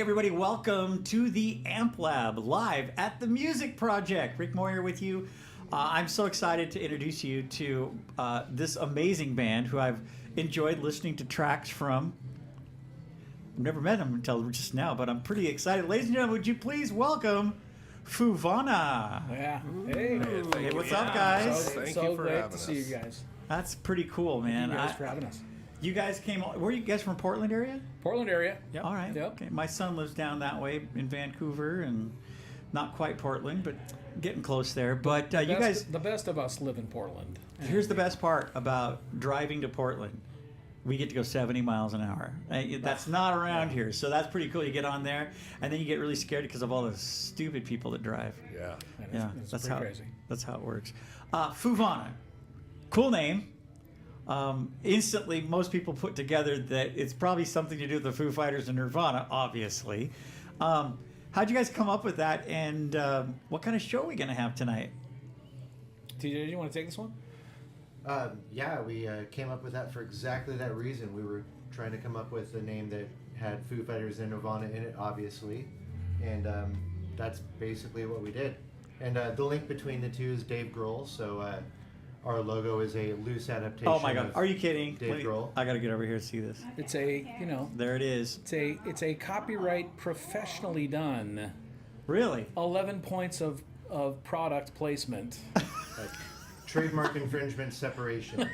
Hey everybody, welcome to the Amp Lab live at the Music Project. Rick Moyer with you. I'm so excited to introduce you to this amazing band who I've enjoyed listening to tracks from. I've never met them until just now, but I'm pretty excited. Ladies and gentlemen, would you please welcome Foovana? Yeah. Hey. Hey, what's up, guys? Thank you for having to us. see you guys. That's pretty cool, man. Thank you guys for having us. You guys came. Were you guys from Portland area? Portland area. Yep. All right. Yep. Okay. My son lives down that way in Vancouver, and not quite Portland, but getting close there. But you guys, the best of us live in Portland. here's the best part about driving to Portland. We get to go 70 miles an hour. That's not around here, so that's pretty cool. You get on there, and then you get really scared because of all the stupid people that drive. Yeah. Yeah, It's that's pretty how crazy. that's how it works. Foovana, cool name. Instantly, most people put together that it's probably something to do with the Foo Fighters and Nirvana, obviously. How'd you guys come up with that, and what kind of show are we going to have tonight? TJ, do you want to take this one? Yeah, we came up with that for exactly that reason. We were trying to come up with a name that had Foo Fighters and Nirvana in it, obviously, and that's basically what we did. And the link between the two is Dave Grohl, so our logo is a loose adaptation. Oh my God! of Are you kidding? Dave Grohl. I got to get over here to see this. It's a, There it is. it's a copyright professionally done. Really? 11 points of product placement. Trademark infringement separation.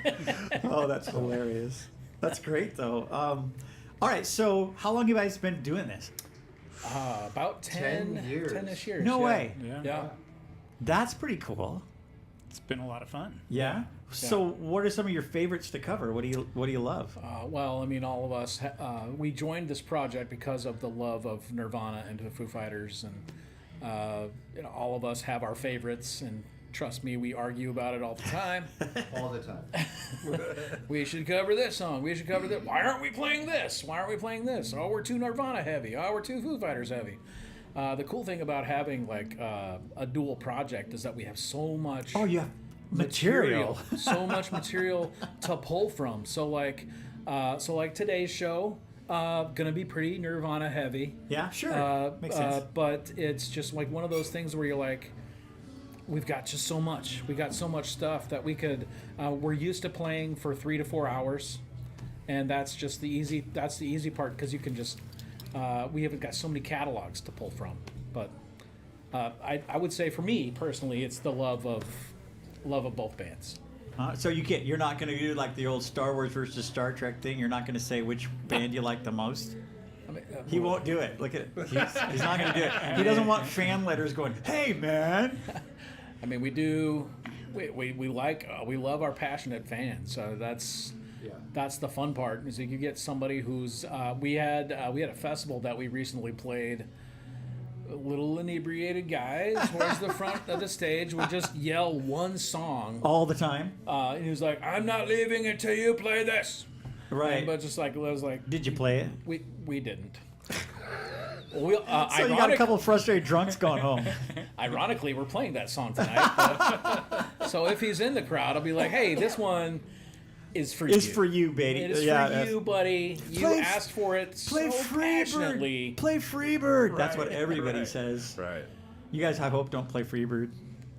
Oh, that's hilarious. That's great, though. All right. So, how long have you guys been doing this? About 10 years. 10-ish years. No yeah. way. Yeah. That's pretty cool. It's been a lot of fun. Yeah. So, what are some of your favorites to cover? What do you love? Well, I mean, all of us, we joined this project because of the love of Nirvana and the Foo Fighters, and all of us have our favorites, and trust me, we argue about it all the time. All the time. We should cover this song. We should cover that. Why aren't we playing this? Why aren't we playing this? Oh, we're too Nirvana heavy. Oh, we're too Foo Fighters heavy. The cool thing about having like a dual project is that we have so much. Oh, you have material. So much material to pull from. So like today's show, gonna be pretty Nirvana heavy. Yeah, sure. Makes sense. But it's just like one of those things where you're like, we've got just so much. We got so much stuff that we could. We're used to playing for 3 to 4 hours, and that's just the easy. That's the easy part because you can just. We haven't got so many catalogs to pull from, but I would say for me personally, it's the love of both bands. So you're not going to do like the old Star Wars versus Star Trek thing. You're not going to say which band you like the most. I mean, He won't do it. Look at it. He's not going to do it. He doesn't want fan letters going, "Hey, man." I mean, we do. We like. We love our passionate fans. So that's. Yeah. That's the fun part. Is that you get somebody who's. We had a festival that we recently played. Little inebriated guys towards the front of the stage would just yell one song All the time. and he was like, "I'm not leaving until you play this." Right. But just like it was like, Did you play it? we didn't. So you got a couple of frustrated drunks going home. Ironically, we're playing that song tonight. So if he's in the crowd, I'll be like, "Hey, this one is for you. It's for you, baby. It is for you, buddy. You Play- asked for it Play so passionately." Freebird. Play Freebird. That's what Right, everybody right. says. Right. You guys, I hope, don't play Freebird.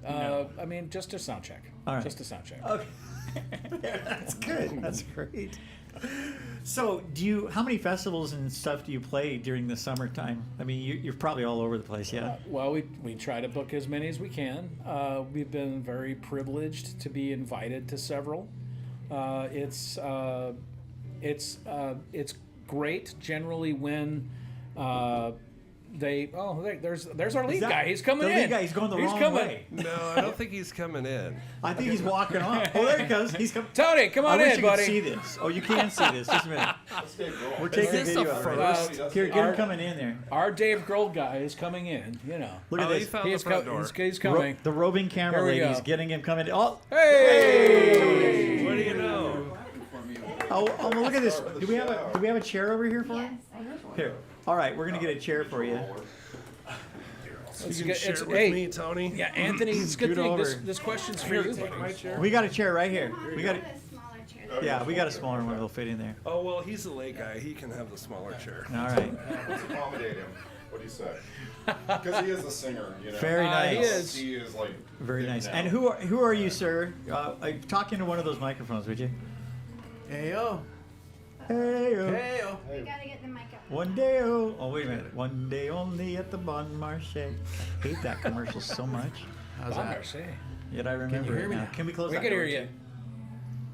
I mean, just a sound check. All right. Just a sound check. Okay. That's good. That's great. So, how many festivals and stuff do you play during the summertime? I mean, you're probably all over the place, yeah. Well, we try to book as many as we can. We've been very privileged to be invited to several. It's great generally when there's our lead guy. He's coming the in. lead guy, he's going the wrong coming. way. No, I don't think he's coming in. I think he's walking off. Oh, there he goes. He's coming. Tony, come I on wish in, you buddy. could see this. Oh, you can see this. Just a minute. We're taking this video a of it. first? Here, get him coming in there. Our Dave Grohl guy is coming in. You know. Look at Oh, he this. found the He's, front door. he's coming. The roving camera Here we lady is go. getting him coming. Oh, Hey! What do you know? well, look at this. Do we have a chair over here for him? Here. All right, we're gonna get a chair for you. It's You good- can share it's- it with hey, me, Tony. Yeah, Anthony, it's a good Scoot thing. over. This question's for you, buddy. We got a chair right here. We got a smaller chair Yeah, we got a smaller one that'll fit in there. Oh, well, he's a late guy. He can have the smaller chair. All right. Let's accommodate him. What do you say? Because he is a singer, you know. Very nice. He is. He is like Very getting nice. down. And who are you, sir? Talk into one of those microphones, would you? Heyo. Hey, Heyo. You gotta get the mic up. one day, oh wait a minute, one day only at the Bon Marché. Hate that commercial so much. How's Bon that? Marché. Yet I remember hear it me now. now? Can we close We that can door hear too? you.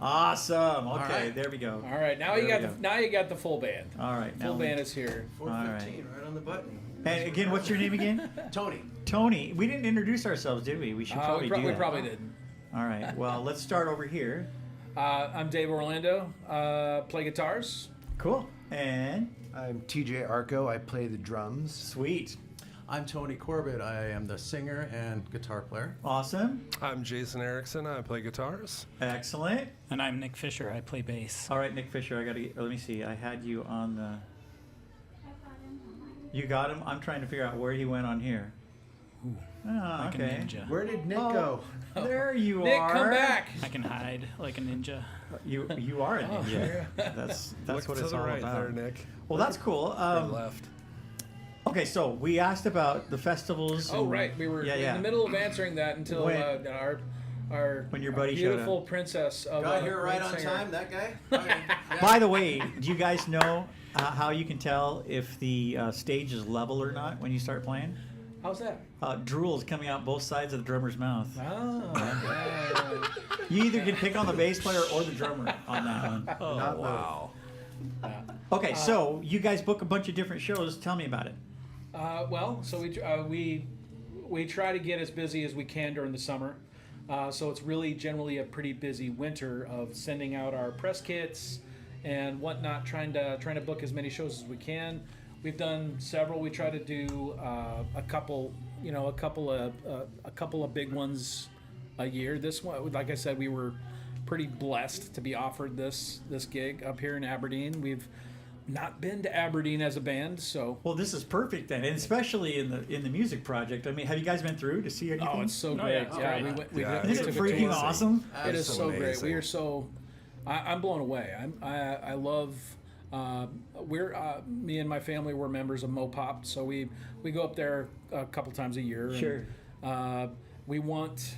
Awesome. Okay, right. there we go. All right, now There you we got go. now you got the full band. All right, now Full we- band is here. 415, right on the button. And again, what's your name again? Tony. Tony. We didn't introduce ourselves, did we? We should probably do we that. probably didn't. All right. Well, let's start over here. I'm Dave Orlando. Play guitars. Cool. And I'm TJ Arco. I play the drums. sweet. I'm Tony Corbett. I am the singer and guitar player. Awesome. I'm Jason Erickson. I play guitars. Excellent. And I'm Nick Fisher. I play bass. All right, Nick Fisher. I got to. Let me see. I had you on the. I got him on mine. You got him. I'm trying to figure out where he went on here. Oh, Like okay. a ninja. Where did Nick Oh. go? There you Nick, are. come back. I can hide like a ninja. You are a ninja. sure. That's Look what to it's the all right about. there, Nick. Well, that's cool. Or left. Okay, so we asked about the festivals. Oh and- right, we were yeah, in yeah. the middle of answering that until When- our When your buddy showed beautiful up. princess of Got here right lead on singer. time, that guy? Okay. By the way, do you guys know how you can tell if the stage is level or not when you start playing? How's that? Drool is coming out both sides of the drummer's mouth. Oh, yeah. You either can pick on the bass player or the drummer on that one. Oh, Not wow. Okay, so you guys book a bunch of different shows. Tell me about it. Well, so we try to get as busy as we can during the summer. So it's really generally a pretty busy winter of sending out our press kits and whatnot, trying to book as many shows as we can. We've done several. We try to do a couple of big ones a year. This one, like I said, we were pretty blessed to be offered this gig up here in Aberdeen. We've not been to Aberdeen as a band, so Well, this is perfect then, and especially in the music project. I mean, have you guys been through to see anything? oh, it's so Oh, great. yeah, Yeah, it's we great. went. We, Yeah, we Isn't took it a freaking tour. awesome? It is That's so great. amazing. We are so. I'm blown away. I love. We're me and my family were members of Mopop, so we go up there a couple times a year. and, Sure. we want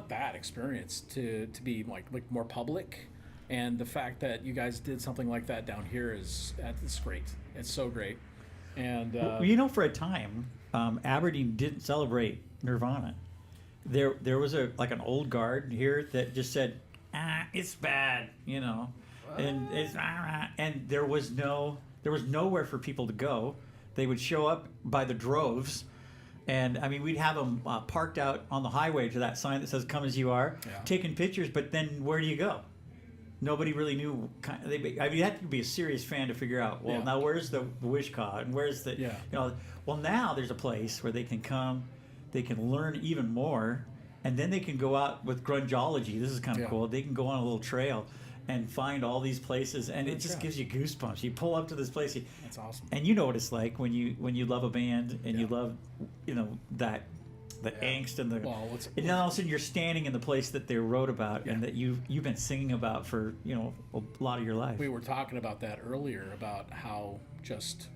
that experience to be like more public, and the fact that you guys did something like that down here is it's great. It's so great, and Well, you know, for a time, Aberdeen didn't celebrate Nirvana. There was an old guard here that just said, it's bad, you know, and it's and there was nowhere for people to go. They would show up by the droves. And I mean, we'd have them parked out on the highway to that sign that says "Come as you are," Yeah. taking pictures. But then, where do you go? Nobody really knew. I mean, you had to be a serious fan to figure out. Well, Yeah. now where's the Wishcott and where's the Yeah. you know? Well, now there's a place where they can come, they can learn even more, and then they can go out with grungeology. This is kind of Yeah. cool. They can go on a little trail and find all these places, and it That's just right. gives you goosebumps. You pull up to this place. that's awesome. And you know what it's like when you love a band and you Yeah. love, the angst and the. Well, what's- and then all of a sudden you're standing in the place that they wrote about and Yeah. that you've been singing about for a lot of your life. We were talking about that earlier about how just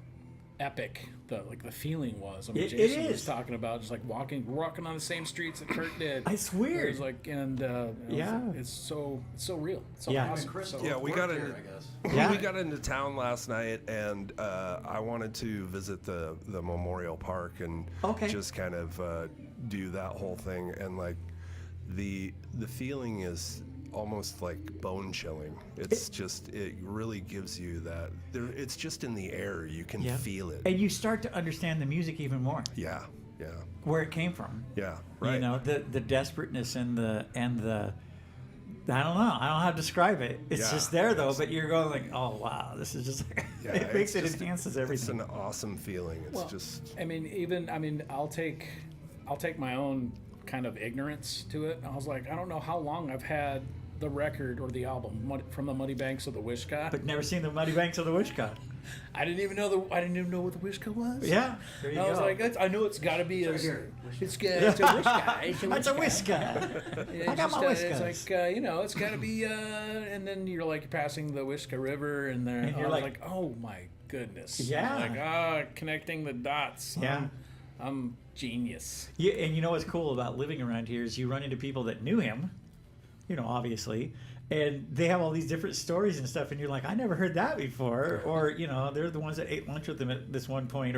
epic the feeling was. I mean, It Jason is. was talking about just like walking on the same streets that Kurt did. It's weird. It was like, and Yeah. it's so real. It's so Yeah. awesome. Chris So- Yeah, we worked got here, it. I guess. Yeah. We got into town last night, and I wanted to visit the Memorial Park and Okay. just kind of do that whole thing. And like the feeling is almost like bone chilling. It really gives you that. It's just in the air. You can Yeah. feel it. And you start to understand the music even more, Yeah, yeah, where it came from. yeah. Right. You know, the desperateness and the I don't know. I don't know how to describe it. It's Yeah, just there though, it's- but you're going like, oh wow, this is just Yeah, it makes it's it just- enhances It's everything. an awesome feeling. It's Well, just. I'll take my own kind of ignorance to it. I was like, I don't know how long I've had the record or the album from the Muddy Banks of the Wishcott. But never seen the Muddy Banks of the Wishcott. I didn't even know what the Wishka was. Yeah, there you I was go. like, I know it's got to be It's right here. it's a Wishka. That's a whisker. Yeah, I got my it's whiskers. like it's got to be. And then you're like passing the Wishka River, and there, And I you're was like- like, oh my goodness. Yeah. Like connecting the dots. Yeah. I'm genius. Yeah, and you know what's cool about living around here is you run into people that knew him, obviously, and they have all these different stories and stuff, and you're like, I never heard that before, or they're the ones that ate lunch with him at this one point,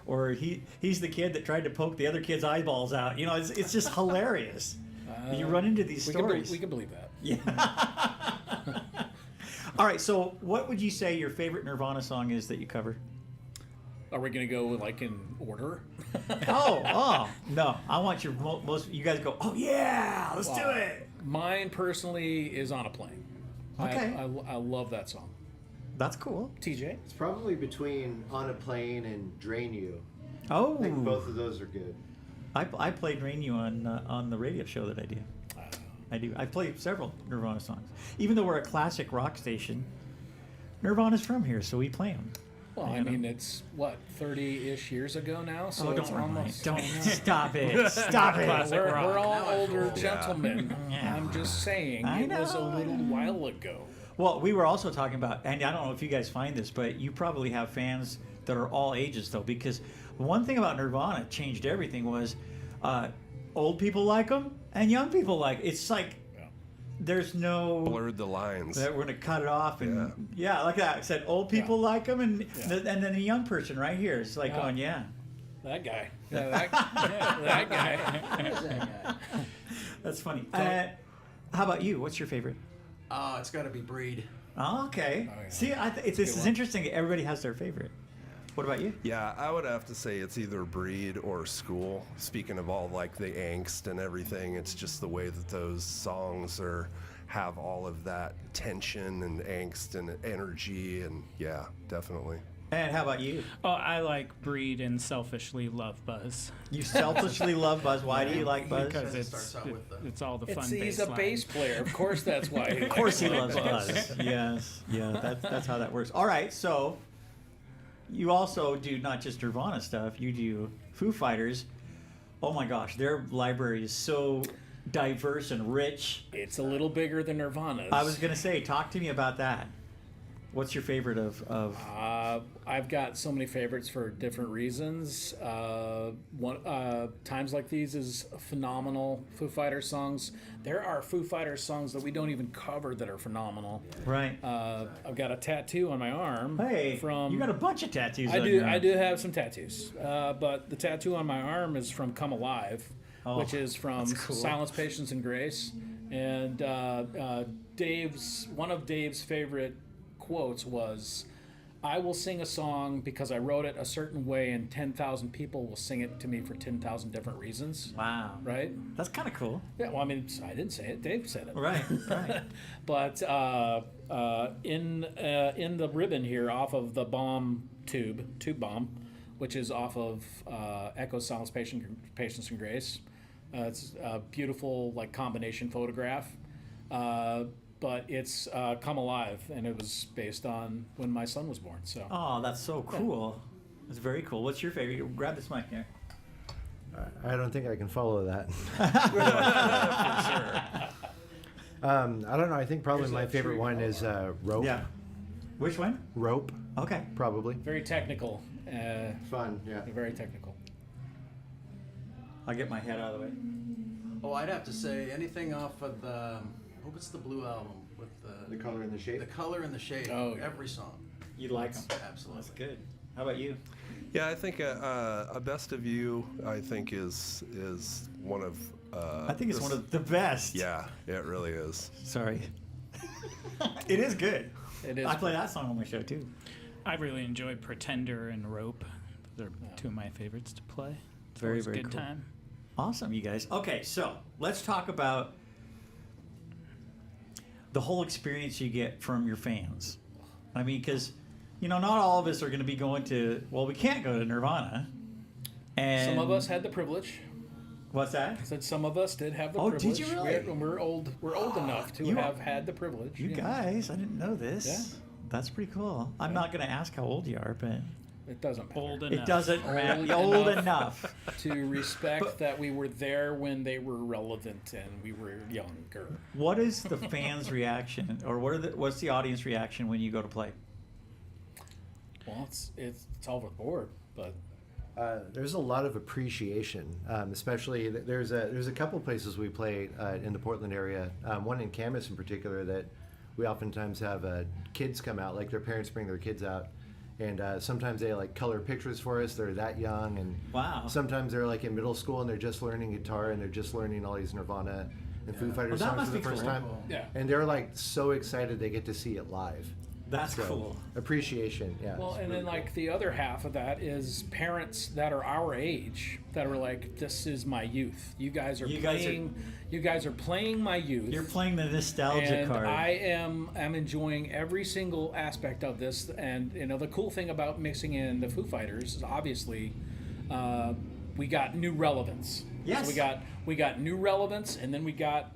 or he's the kid that tried to poke the other kid's eyeballs out. It's just hilarious. You run into these stories. We can believe that. Yeah. All right, so what would you say your favorite Nirvana song is that you cover? Are we gonna go like in order? Oh, no. I want your most. You guys go, oh, yeah, let's do it. Mine personally is On a Plane. Okay. I love that song. That's cool. TJ? It's probably between On a Plane and Drain You. Oh, I think both of those are good. I played Rain You on the radio show that I do. I do. I played several Nirvana songs. Even though we're a classic rock station, Nirvana's from here, so we play them. Well, I mean, it's what 30-ish years ago now, so Oh, it's don't remind. almost. Don't stop it. Stop it. Classic We're rock. all older gentlemen. Yeah. I'm just saying, I it was a know. little while ago. Well, we were also talking about, and I don't know if you guys find this, but you probably have fans that are all ages, though, because one thing about Nirvana changed everything was old people like them and young people like it. It's like there's no Blurred the lines. that we're going to cut it off and yeah, like that. I said old people like them and and then a young person right here. It's like going, yeah. That guy. Yeah, that guy. That's funny. How about you? What's your favorite? It's got to be Breed. Oh, okay. Oh, yeah. See, this is interesting. Everybody has their favorite. What about you? Yeah, I would have to say it's either Breed or School. Speaking of all like the angst and everything, it's just the way that those songs have all of that tension and angst and energy, and yeah, definitely. And how about you? Oh, I like Breed and selfishly love Buzz. You selfishly love Buzz. Why do you like Buzz? Because It it's starts out with the- it's all the fun He's a line. bass player. Of course, that's why. Of course he loves Buzz. Yes, yeah, that's how that works. All right, so you also do not just Nirvana stuff. You do Foo Fighters. Oh my gosh, their library is so diverse and rich. It's a little bigger than Nirvana's. I was gonna say, talk to me about that. What's your favorite of? I've got so many favorites for different reasons. Times Like These is phenomenal. Foo Fighters songs. There are Foo Fighters songs that we don't even cover that are phenomenal. Right. I've got a tattoo on my arm. Hey, from you got a bunch of tattoos. I on do. your I arm. do have some tattoos, but the tattoo on my arm is from Come Alive, Oh, which is from that's cool. Silence, Patience, and Grace. And one of Dave's favorite quotes was, "I will sing a song because I wrote it a certain way, and 10,000 people will sing it to me for 10,000 different reasons." Wow. Right? That's kind of cool. Yeah. Well, I mean, I didn't say it. Dave said it. Right. Right. But in the ribbon here, off of the tube bomb, which is off of Echo, Silence, Patience, and Grace. It's a beautiful like combination photograph. But it's Come Alive, and it was based on when my son was born. So Oh, that's so cool. That's very cool. What's your favorite? Grab this mic here. I don't think I can follow that. I don't know. I think probably Here's my that favorite tree one is Rope. Yeah. Which one? Rope, Okay. probably. very technical. Fun, yeah. Very technical. I'll get my head out of the way. Oh, I'd have to say anything off of the. What's the Blue album with The color and the shape. the color and the shape? Oh, yeah. Every song. You like them? Absolutely. That's good. How about you? Yeah, I think a Best of You, I think is one of. I think it's one of the best. Yeah, it really is. Sorry. It is good. It is. I play that song on my show too. I really enjoyed Pretender and Rope. Those are two of my favorites to play. It's Very, always very a good cool. time. Awesome, you guys. Okay, so let's talk about the whole experience you get from your fans. I mean, because, not all of us are going to be going to, well, we can't go to Nirvana. And Some of us had the privilege. What's that? I said some of us did have the Oh, privilege. did you really? We're old enough to You are- have had the privilege. You know. guys, I didn't know this. That's pretty cool. I'm not going to ask how old you are, but It doesn't matter. Old enough. it doesn't matter. Old Old enough. enough. To respect that we were there when they were relevant and we were younger. What is the fans' reaction, or what's the audience reaction when you go to play? Well, it's all over the board, but There's a lot of appreciation, especially there's a couple places we play in the Portland area. One in Camas in particular that we oftentimes have kids come out, like their parents bring their kids out, and sometimes they like color pictures for us. They're that young, and Wow. sometimes they're like in middle school and they're just learning guitar and they're just learning all these Nirvana and Foo Fighters Well, that songs must for the be first cool. time. Yeah. And they're like so excited they get to see it live. That's So, cool. Appreciation, yeah. well, it's and really then like cool. the other half of that is parents that are our age that are like, "This is my youth. You guys are playing my youth." You're playing the nostalgia and card. I am enjoying every single aspect of this. And you know, the cool thing about mixing in the Foo Fighters is obviously we got new relevance. Yes. So we got new relevance, and then we got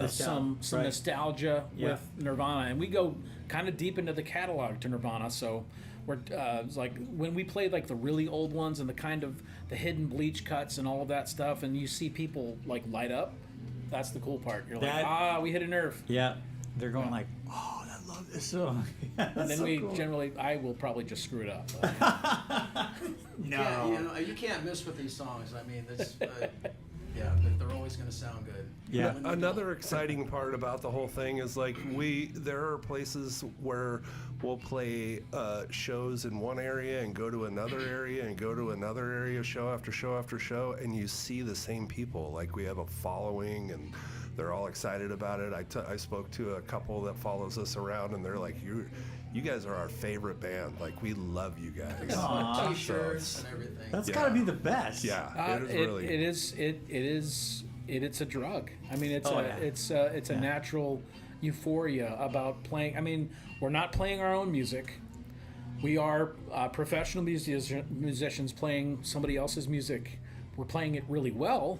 some right. nostalgia Yeah. with Nirvana, and we go kind of deep into the catalog to Nirvana. So we're it's like when we played like the really old ones and the kind of the hidden bleach cuts and all of that stuff, and you see people like light up. That's the cool part. You're That- like, we hit a nerve. Yeah, they're going like, oh, I love this song. And then That's so we cool. generally, I will probably just screw it up. No. Yeah, you can't miss with these songs. I mean, it's, yeah, they're always going to sound good. Yeah. When you Another exciting part about the whole thing is like there are places where we'll play shows in one area and go to another area and go to another area, show after show after show, and you see the same people. Like we have a following and they're all excited about it. I spoke to a couple that follows us around and they're like, you guys are our favorite band. Like we love you guys. Aw. T-shirts and everything. That's Yeah. got to be the best. Yeah, it is really. It's a drug. I mean, Oh, yeah. it's a natural euphoria about playing. I mean, we're not playing our own music. We are professional musicians playing somebody else's music. We're playing it really well,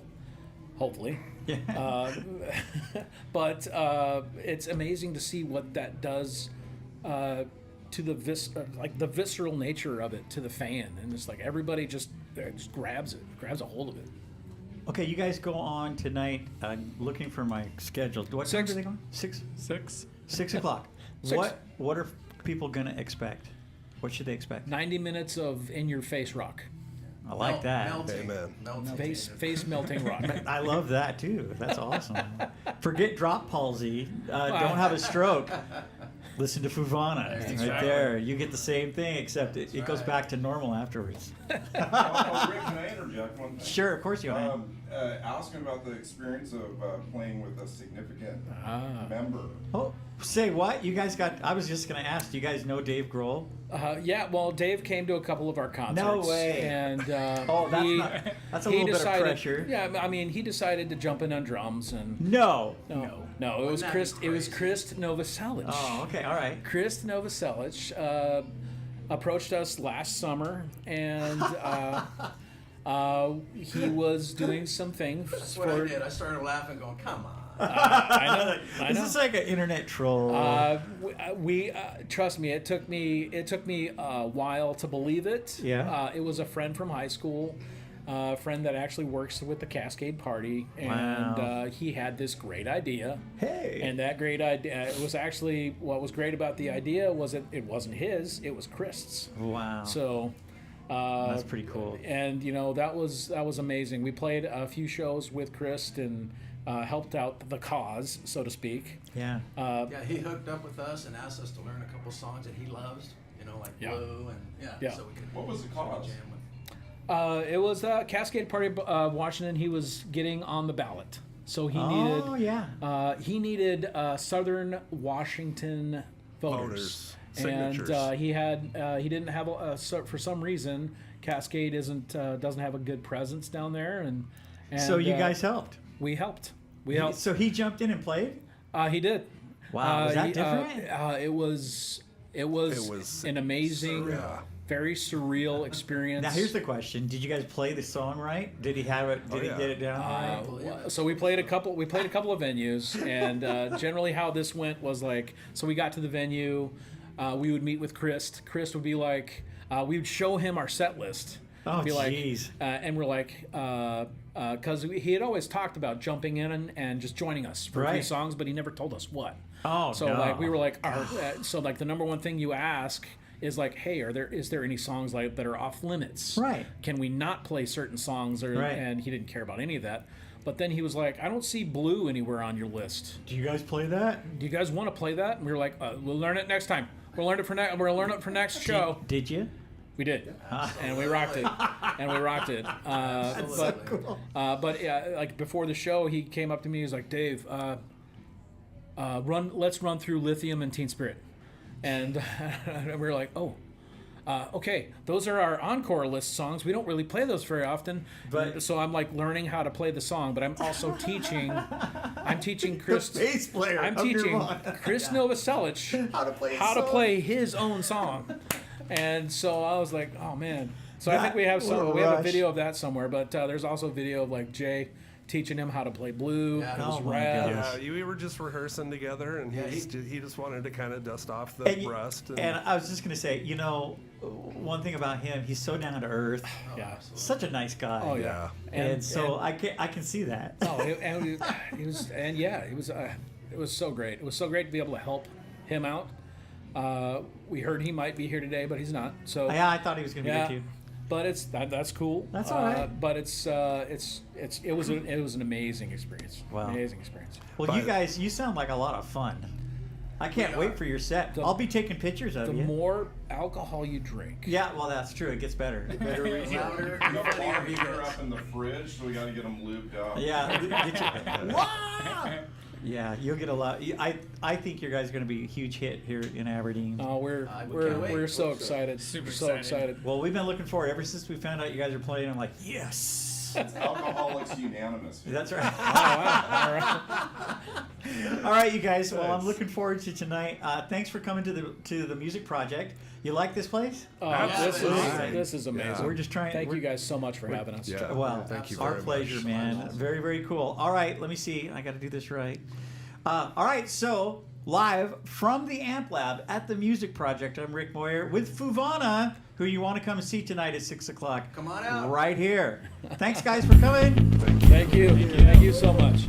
hopefully. Yeah. But it's amazing to see what that does to the the visceral nature of it to the fan, and it's like everybody just grabs a hold of it. Okay, you guys go on tonight. I'm looking for my schedule. What time are they going? 6 o'clock. Six. What are people gonna expect? What should they expect? 90 minutes of in-your-face rock, I like that. Melting. Amen. Melting. face melting rock. I love that too. That's awesome. Forget drop palsy. Don't have a stroke. Listen to Foovana right Exactly. there. You get the same thing, except it goes back to normal afterwards. Rick, can I interject one thing? Sure, of course you are. Asking about the experience of playing with a significant member. Oh, say what? You guys got? I was just gonna ask. Do you guys know Dave Grohl? Yeah, well, Dave came to a couple of our concerts. No way. And Oh, that's a little bit of pressure. Yeah, I mean, he decided to jump in on drums, and No. no, it was that Chris. be It was crazy? Chris Novoselic. Oh, okay, all right. Chris Novoselic approached us last summer, and he was doing some things That's what I did. I started laughing, going, "Come on." I know. Is this like an internet troll? We trust me. It took me a while to believe it. Yeah. It was a friend from high school, a friend that actually works with the Cascade Party, and Wow. he had this great idea. Hey. And that great idea, it was actually what was great about the idea was it wasn't his, it was Chris's. Wow. So. That's pretty cool. And you know that was amazing. We played a few shows with Chris and helped out the cause, so to speak. Yeah. Yeah, he hooked up with us and asked us to learn a couple songs that he loves. You know, like Yeah. Blue and Yeah. So we could. What was the cause? Jam with. It was Cascade Party Washington. He was getting on the ballot, so he Oh, needed yeah. Southern Washington voters. Signatures. And he didn't have for some reason Cascade doesn't have a good presence down there, and So you guys helped. we helped. We helped. So he jumped in and played? He did. Wow, was that different? It was an amazing, Yeah. very surreal experience. Now here's the question: did you guys play the song right? Did he have it? Did he yeah. get it down? So we played a couple of venues, and generally how this went was like, so we got to the venue. we would meet with Chris. Chris would be like, we would show him our set list. Oh, be like, jeez. and we're like, because he had always talked about jumping in and just joining us for a few Right. songs, but he never told us what. Oh, So no. like we were like, so like the number one thing you ask is like, hey, is there any songs like that are off limits? Right. Can we not play certain songs? Right. And he didn't care about any of that. But then he was like, I don't see Blue anywhere on your list. Do you guys play that? Do you guys want to play that? And we were like, we'll learn it next time. We'll learn it for next show. Did you? We did, and we rocked it, That's so cool. But yeah, like before the show, he came up to me. He was like, "Dave, let's run through Lithium and Teen Spirit," and we were like, "Oh, okay. Those are our encore list songs. We don't really play those very often." But- so I'm like learning how to play the song, but I'm also teaching. I'm teaching Chris. The bass player I'm of teaching Nirvana. Chris Novoselic How to play his how to song. play his own song. And so I was like, oh man. So I That- think we have what a we have a rush. video of that somewhere, but there's also a video of like Jay teaching him how to play Blue. Yeah. It was Oh my rad. gosh. Yeah, we were just rehearsing together, and Yeah, he just wanted to kind of dust off the And, rust. and I was just gonna say, one thing about him, he's so down to earth. Yeah. Such a nice guy. Oh yeah. yeah. And, so I can see that. Oh, it was so great. It was so great to be able to help him out. We heard he might be here today, but he's not. So Yeah, I thought he was gonna be yeah, with you. but that's cool. That's all right. But it was an amazing experience. Wow. Amazing experience. Well, you guys, you sound like a lot of fun. I can't wait for your set. I'll be taking pictures of The you. more alcohol you drink, Yeah, well, that's true. It gets better. Louder, We got a funnier water he heater gets. up in the fridge, so we got to get them lubed up. Yeah, get you. Wow! Yeah, you'll get a lot. I think your guys are going to be a huge hit here in Aberdeen. we're can't we're wait. we're so Hope so. excited. Super We're so excited. Well, we've been looking forward ever since we found out you guys are playing. I'm like, yes. Alcoholics unanimous. That's right. Oh, wow. All right. All right, you guys. Well, I'm looking forward to tonight. Thanks for coming to the music project. You like this place? Oh, Absolutely. this is amazing. We're just trying. Thank we're- you guys so much for having us. Yeah. Well, Thank you our very pleasure, much. man. Very, very cool. All right, let me see. I got to do this right. All right, so live from the Amp Lab at the Music Project, I'm Rick Moyer with Foovana, who you want to come and see tonight at 6 o'clock. Come on out. Right here. Thanks, guys, for coming. Thank you. Thank you so much.